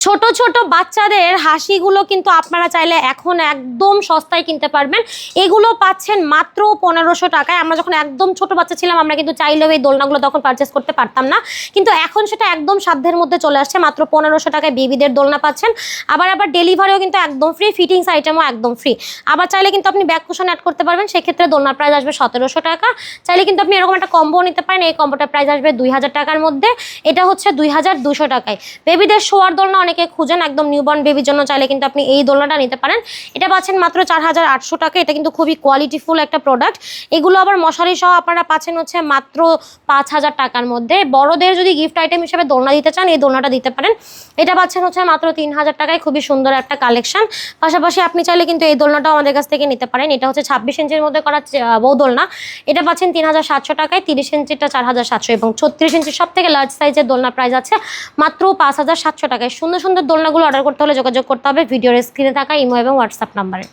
ছোট ছোট বাচ্চাদের হাসিগুলো কিন্তু আপনারা চাইলে এখন একদম সস্তায় কিনতে পারবেন। এগুলো পাচ্ছেন মাত্র 1500 টাকায়। আমরা যখন একদম ছোট বাচ্চা ছিলাম আমরা কিন্তু চাইলেও এই দোলনাগুলো তখন পারচেস করতে পারতাম না, কিন্তু এখন সেটা একদম সাধ্যের মধ্যে চলে আসছে। মাত্র 1500 টাকায় বেবিদের দোলনা পাচ্ছেন। আবার ডেলিভারিও কিন্তু একদম ফ্রি, ফিটিংস আইটেমও একদম ফ্রি। আবার চাইলে কিন্তু আপনি ব্যাক কুশন অ্যাড করতে পারবেন, সেক্ষেত্রে দোলনার প্রাইস আসবে 1700 টাকা। চাইলে কিন্তু আপনি এরকম একটা কম্বো নিতে পারেন, এই কম্বোটার প্রাইস আসবে 2000 টাকার মধ্যে। এটা হচ্ছে 2200 টাকায়। বেবিদের শোয়ার দোলনা অনেকে খুঁজেন একদম নিউবর্ন বেবির জন্য, চাইলে কিন্তু আপনি এই দোলনাটা নিতে পারেন। এটা পাচ্ছেন মাত্র 4800 টাকা। এটা কিন্তু খুবই কোয়ালিটিফুল একটা প্রোডাক্ট। এগুলো আবার মশারি সহ আপনারা পাচ্ছেন হচ্ছে মাত্র 5000 টাকার মধ্যে। বড়দের যদি গিফট আইটেম হিসেবে দোলনা দিতে চান এই দোলনাটা দিতে পারেন। এটা পাচ্ছেন হচ্ছে মাত্র 3000 টাকায়। খুবই সুন্দর একটা কালেকশন। পাশাপাশি আপনি চাইলে কিন্তু এই দোলনাটাও আমাদের কাছ থেকে নিতে পারেন। এটা হচ্ছে 26 ইঞ্চির মধ্যে করা বউ দোলনা। এটা পাচ্ছেন 3700 টাকায়। 30 ইঞ্চিটা 4700 এবং 36 ইঞ্চির সব থেকে লার্জ সাইজের দোলনা প্রাইস আছে মাত্র 5700 টাকায়। সুন্দর সুন্দর দোলনাগুলো অর্ডার করতে হলে যোগাযোগ করতে হবে ভিডিওর স্ক্রিনে থাকা ইমো এবং হোয়াটসঅ্যাপ নাম্বারে।